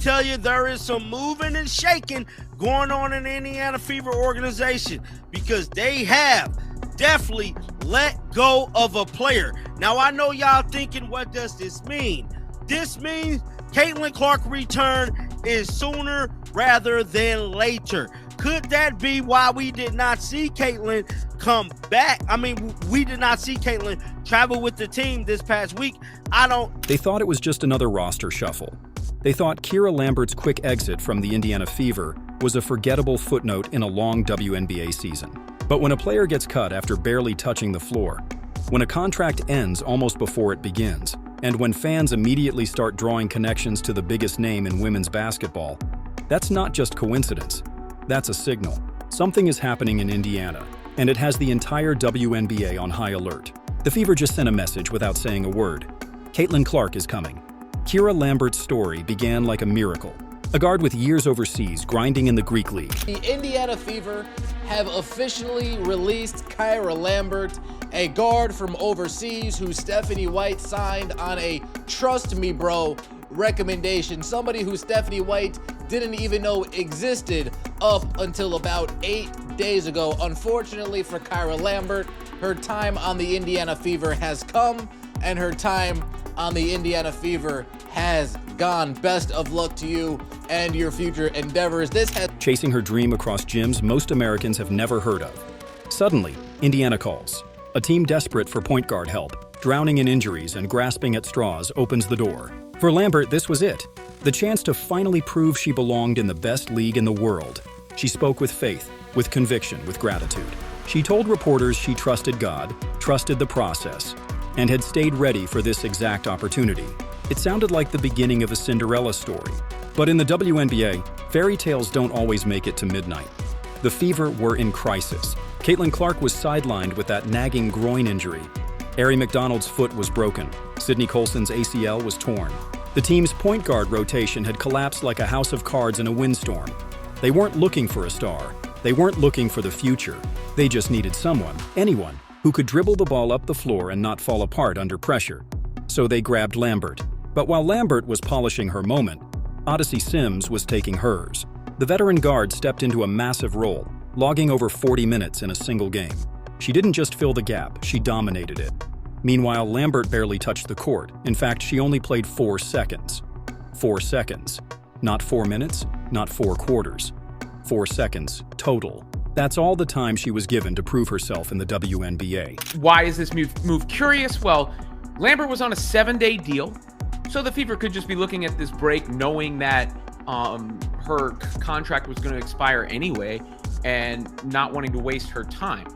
tell you there is some moving and shaking going on in the Indiana Fever organization because they have definitely let go of a player. Now, I know y'all thinking, what does this mean? This means Caitlin Clark return is sooner rather than later. Could that be why we did not see Caitlin come back? I mean, we did not see Caitlin travel with the team this past week. They thought it was just another roster shuffle. They thought Kyra Lambert's quick exit from the Indiana Fever was a forgettable footnote in a long WNBA season. But when a player gets cut after barely touching the floor, when a contract ends almost before it begins, and when fans immediately start drawing connections to the biggest name in women's basketball, that's not just coincidence. That's a signal. Something is happening in Indiana, and it has the entire WNBA on high alert. The Fever just sent a message without saying a word. Caitlin Clark is coming. Kyra Lambert's story began like a miracle. A guard with years overseas grinding in the Greek League. The Indiana Fever have officially released Kyra Lambert, a guard from overseas who Stephanie White signed on a trust me bro recommendation. Somebody who Stephanie White didn't even know existed up until about 8 days ago. Unfortunately for Kyra Lambert, her time on the Indiana Fever has come and her time on the Indiana Fever has gone. Best of luck to you and your future endeavors. Chasing her dream across gyms most Americans have never heard of. Suddenly, Indiana calls. A team desperate for point guard help, drowning in injuries and grasping at straws, opens the door. For Lambert, this was it. The chance to finally prove she belonged in the best league in the world. She spoke with faith, with conviction, with gratitude. She told reporters she trusted God, trusted the process, and had stayed ready for this exact opportunity. It sounded like the beginning of a Cinderella story. But in the WNBA, fairy tales don't always make it to midnight. The Fever were in crisis. Caitlin Clark was sidelined with that nagging groin injury. Ari McDonald's foot was broken. Sydney Colson's ACL was torn. The team's point guard rotation had collapsed like a house of cards in a windstorm. They weren't looking for a star. They weren't looking for the future. They just needed someone, anyone, who could dribble the ball up the floor and not fall apart under pressure. So they grabbed Lambert. But while Lambert was polishing her moment, Odyssey Sims was taking hers. The veteran guard stepped into a massive role, logging over 40 minutes in a single game. She didn't just fill the gap, she dominated it. Meanwhile, Lambert barely touched the court. In fact, she only played 4 seconds. 4 seconds. Not 4 minutes, not 4 quarters. 4 seconds total. That's all the time she was given to prove herself in the WNBA. Why is this move curious? Well, Lambert was on a 7-day deal, so the Fever could just be looking at this break knowing that her contract was going to expire anyway and not wanting to waste her time.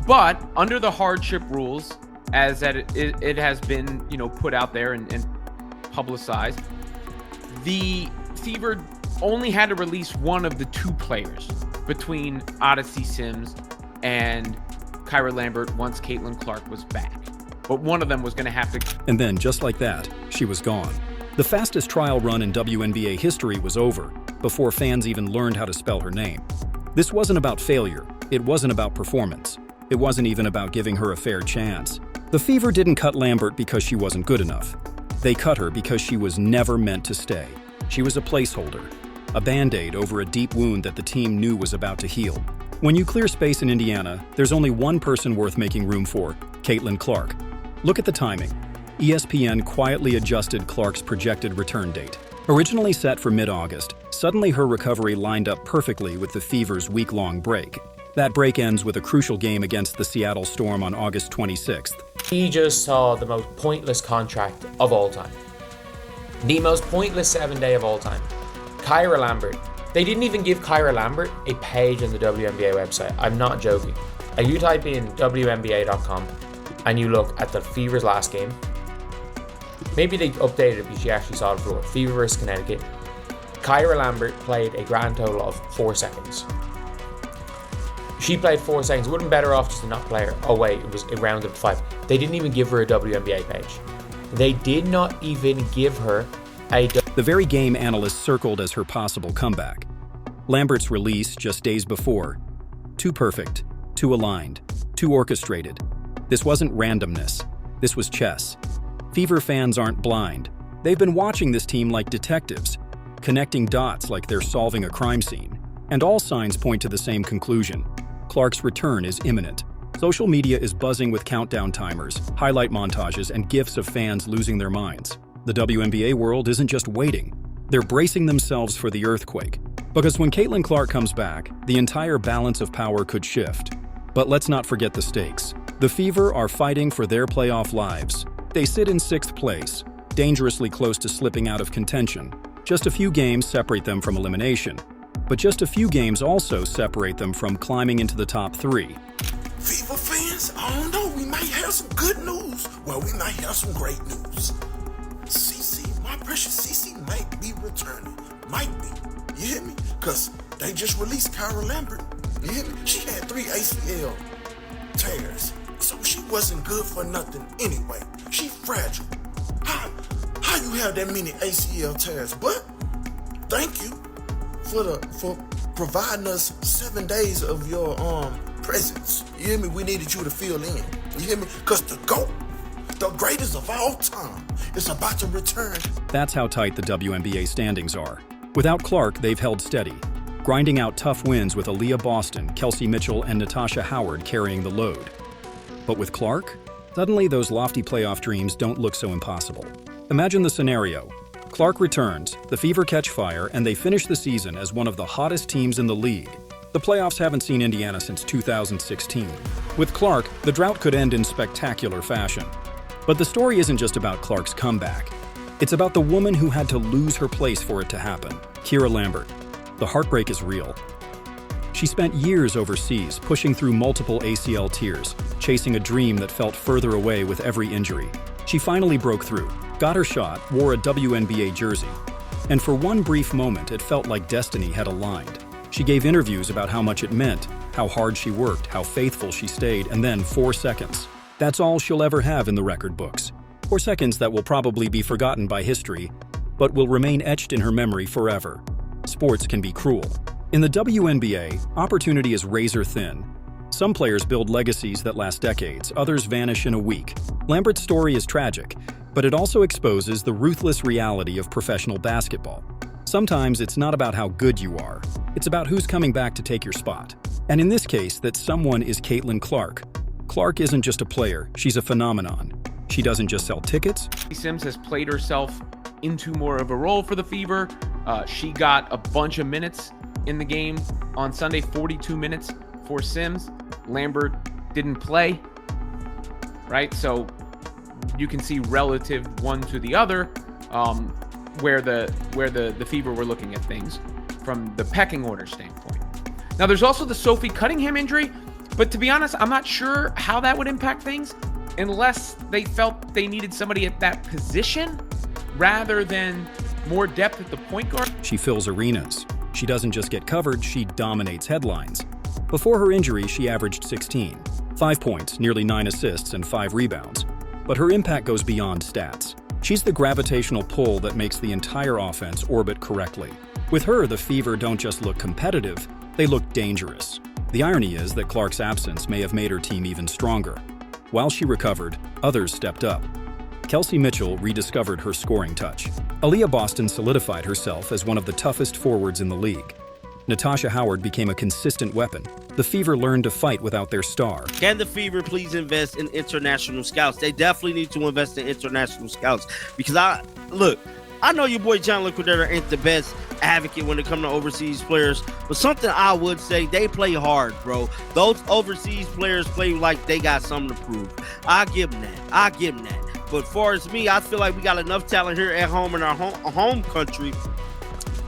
But under the hardship rules, as that it has been, put out there and publicized, the Fever only had to release one of the 2 players between Odyssey Sims and Kyra Lambert once Caitlin Clark was back. But one of them was going to have to... And then, just like that, she was gone. The fastest trial run in WNBA history was over, before fans even learned how to spell her name. This wasn't about failure. It wasn't about performance. It wasn't even about giving her a fair chance. The Fever didn't cut Lambert because she wasn't good enough. They cut her because she was never meant to stay. She was a placeholder, a band-aid over a deep wound that the team knew was about to heal. When you clear space in Indiana, there's only one person worth making room for, Caitlin Clark. Look at the timing. ESPN quietly adjusted Clark's projected return date. Originally set for mid-August, suddenly her recovery lined up perfectly with the Fever's week-long break. That break ends with a crucial game against the Seattle Storm on August 26th. He just saw the most pointless contract of all time. The most pointless 7-day of all time. Kyra Lambert. They didn't even give Kyra Lambert a page on the WNBA website. I'm not joking. You type in WNBA.com and you look at the Fever's last game. Maybe they updated it because she actually saw the floor. Fever versus Connecticut. Kyra Lambert played a grand total of 4 seconds. She played 4 seconds. Wouldn't better off just to not play her. Oh wait, it rounded to 5. They didn't even give her a WNBA page. They did not even give her a... The very game analysts circled as her possible comeback. Lambert's release just days before. Too perfect, too aligned, too orchestrated. This wasn't randomness. This was chess. Fever fans aren't blind. They've been watching this team like detectives. connecting dots like they're solving a crime scene. And all signs point to the same conclusion. Clark's return is imminent. Social media is buzzing with countdown timers, highlight montages, and gifs of fans losing their minds. The WNBA world isn't just waiting. They're bracing themselves for the earthquake. Because when Caitlin Clark comes back, the entire balance of power could shift. But let's not forget the stakes. The Fever are fighting for their playoff lives. They sit in 6th place, dangerously close to slipping out of contention. Just a few games separate them from elimination. But just a few games also separate them from climbing into the top 3. Fever fans, I don't know, we might have some good news. Well, we might have some great news. CC, my precious CC might be returning. Might be. You hear me? Because they just released Kyra Lambert. You hear me? She had 3 ACL tears. So she wasn't good for nothing anyway. She fragile. How you have that many ACL tears? But thank you for providing us 7 days of your presence. You hear me? We needed you to fill in. You hear me? Because the GOAT, the greatest of all time, is about to return. That's how tight the WNBA standings are. Without Clark, they've held steady, grinding out tough wins with Aaliyah Boston, Kelsey Mitchell, and Natasha Howard carrying the load. But with Clark, suddenly those lofty playoff dreams don't look so impossible. Imagine the scenario. Clark returns, the Fever catch fire, and they finish the season as one of the hottest teams in the league. The playoffs haven't seen Indiana since 2016. With Clark, the drought could end in spectacular fashion. But the story isn't just about Clark's comeback. It's about the woman who had to lose her place for it to happen, Kyra Lambert. The heartbreak is real. She spent years overseas, pushing through multiple ACL tears, chasing a dream that felt further away with every injury. She finally broke through, got her shot, wore a WNBA jersey. And for one brief moment, it felt like destiny had aligned. She gave interviews about how much it meant, how hard she worked, how faithful she stayed, and then 4 seconds. That's all she'll ever have in the record books. 4 seconds that will probably be forgotten by history, but will remain etched in her memory forever. Sports can be cruel. In the WNBA, opportunity is razor thin. Some players build legacies that last decades, others vanish in a week. Lambert's story is tragic, but it also exposes the ruthless reality of professional basketball. Sometimes it's not about how good you are, it's about who's coming back to take your spot. And in this case, that someone is Caitlin Clark. Clark isn't just a player, she's a phenomenon. She doesn't just sell tickets. Sims has played herself into more of a role for the Fever. She got a bunch of minutes in the game on Sunday, 42 minutes for Sims. Lambert didn't play, right? So you can see relative one to the other, where the Fever were looking at things from the pecking order standpoint. Now there's also the Sophie Cunningham injury, but to be honest, I'm not sure how that would impact things unless they felt they needed somebody at that position rather than more depth at the point guard. She fills arenas. She doesn't just get covered, she dominates headlines. Before her injury, she averaged 16, 5 points, nearly 9 assists, and 5 rebounds. But her impact goes beyond stats. She's the gravitational pull that makes the entire offense orbit correctly. With her, the Fever don't just look competitive, they look dangerous. The irony is that Clark's absence may have made her team even stronger. While she recovered, others stepped up. Kelsey Mitchell rediscovered her scoring touch. Aaliyah Boston solidified herself as one of the toughest forwards in the league. Natasha Howard became a consistent weapon. The Fever learned to fight without their star. Can the Fever please invest in international scouts? They definitely need to invest in international scouts because I know your boy John Liquidator ain't the best advocate when it comes to overseas players, but something I would say, they play hard, bro. Those overseas players play like they got something to prove. I give them that. But far as me, I feel like we got enough talent here at home in our home country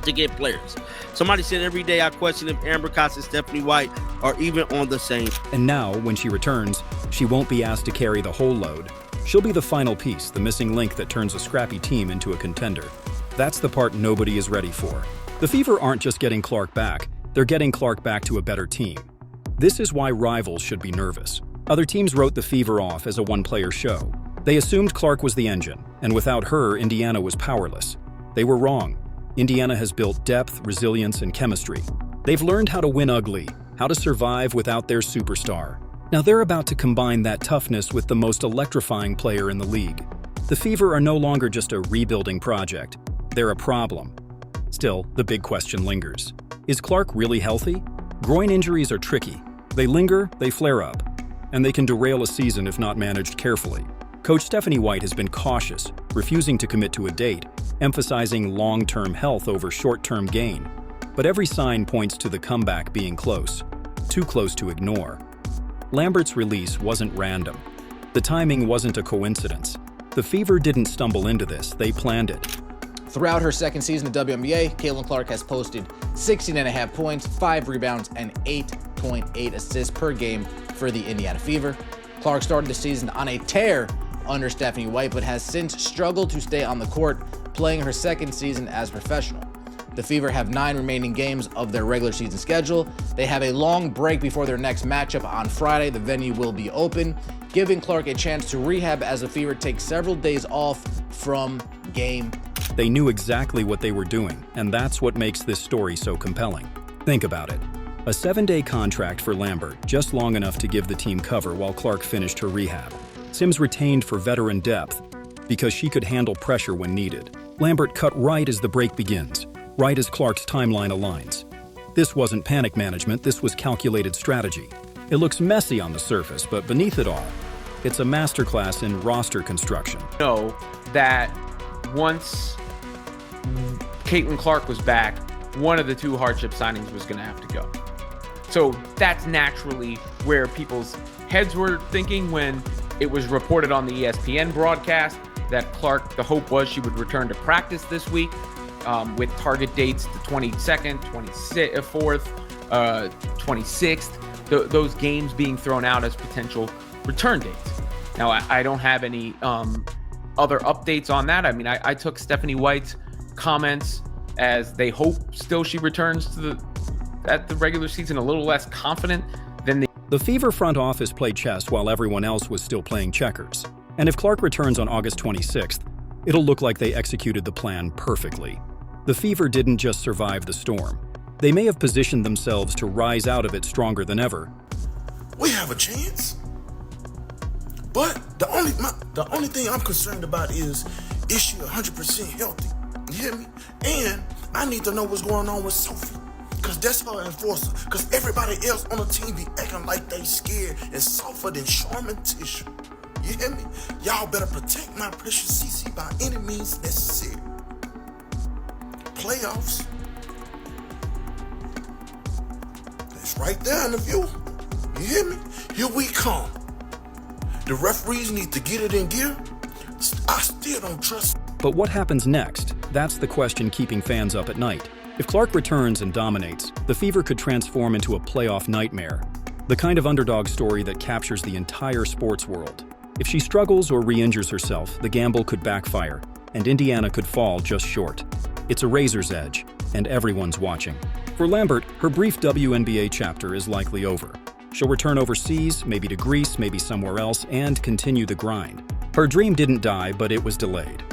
to get players. Somebody said every day I question if Amber Cox and Stephanie White are even on the same. And now, when she returns, she won't be asked to carry the whole load. She'll be the final piece, the missing link that turns a scrappy team into a contender. That's the part nobody is ready for. The Fever aren't just getting Clark back, they're getting Clark back to a better team. This is why rivals should be nervous. Other teams wrote the Fever off as a one-player show. They assumed Clark was the engine, and without her, Indiana was powerless. They were wrong. Indiana has built depth, resilience, and chemistry. They've learned how to win ugly, how to survive without their superstar. Now they're about to combine that toughness with the most electrifying player in the league. The Fever are no longer just a rebuilding project. They're a problem. Still, the big question lingers. Is Clark really healthy? Groin injuries are tricky. They linger, they flare up, and they can derail a season if not managed carefully. Coach Stephanie White has been cautious, refusing to commit to a date, emphasizing long-term health over short-term gain. But every sign points to the comeback being close, too close to ignore. Lambert's release wasn't random. The timing wasn't a coincidence. The Fever didn't stumble into this, they planned it. Throughout her second season of WNBA, Caitlin Clark has posted 16.5 points, 5 rebounds, and 8.8 assists per game for the Indiana Fever. Clark started the season on a tear under Stephanie White, but has since struggled to stay on the court, playing her second season as a professional. The Fever have 9 remaining games of their regular season schedule. They have a long break before their next matchup on Friday. The venue will be open, giving Clark a chance to rehab as the Fever take several days off from game. They knew exactly what they were doing, and that's what makes this story so compelling. Think about it. A 7-day contract for Lambert, just long enough to give the team cover while Clark finished her rehab. Sims retained for veteran depth because she could handle pressure when needed. Lambert cut right as the break begins, right as Clark's timeline aligns. This wasn't panic management, this was calculated strategy. It looks messy on the surface, but beneath it all, it's a masterclass in roster construction. Know that once Caitlin Clark was back, one of the 2 hardship signings was going to have to go. So that's naturally where people's heads were thinking when it was reported on the ESPN broadcast that Clark, the hope was she would return to practice this week with target dates the 22nd, 24th, 26th, those games being thrown out as potential return dates. Now, I don't have any other updates on that. I mean, I took Stephanie White's comments as they hope still she returns at the regular season a little less confident than The Fever front office played chess while everyone else was still playing checkers. And if Clark returns on August 26th, it'll look like they executed the plan perfectly. The Fever didn't just survive the storm. They may have positioned themselves to rise out of it stronger than ever. We have a chance. But the only thing I'm concerned about is she 100% healthy? You hear me? And I need to know what's going on with Sophie. Because that's her enforcer. Because everybody else on the team be acting like they scared and softer than Charmin tissue. You hear me? Y'all better protect my precious CC by any means necessary. Playoffs. That's right there in the view. You hear me? Here we come. The referees need to get it in gear. I still don't trust. But what happens next? That's the question keeping fans up at night. If Clark returns and dominates, the Fever could transform into a playoff nightmare. The kind of underdog story that captures the entire sports world. If she struggles or re-injures herself, the gamble could backfire, and Indiana could fall just short. It's a razor's edge, and everyone's watching. For Lambert, her brief WNBA chapter is likely over. She'll return overseas, maybe to Greece, maybe somewhere else, and continue the grind. Her dream didn't die, but it was delayed.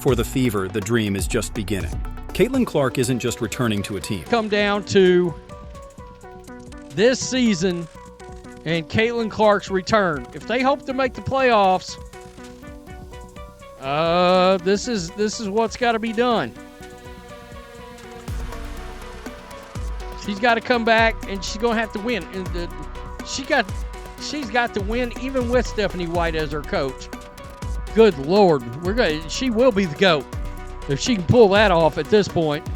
For the Fever, the dream is just beginning. Caitlin Clark isn't just returning to a team. Come down to this season and Caitlin Clark's return. If they hope to make the playoffs, this is what's got to be done. She's got to come back, and she's going to have to win. And she's got to win even with Stephanie White as her coach. Good Lord, she will be the GOAT if she can pull that off at this point.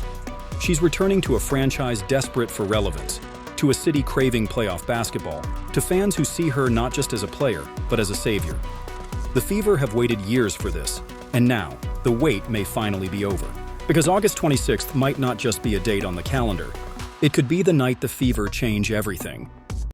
She's returning to a franchise desperate for relevance, to a city craving playoff basketball, to fans who see her not just as a player, but as a savior. The Fever have waited years for this, and now, the wait may finally be over. Because August 26th might not just be a date on the calendar. It could be the night the Fever change everything.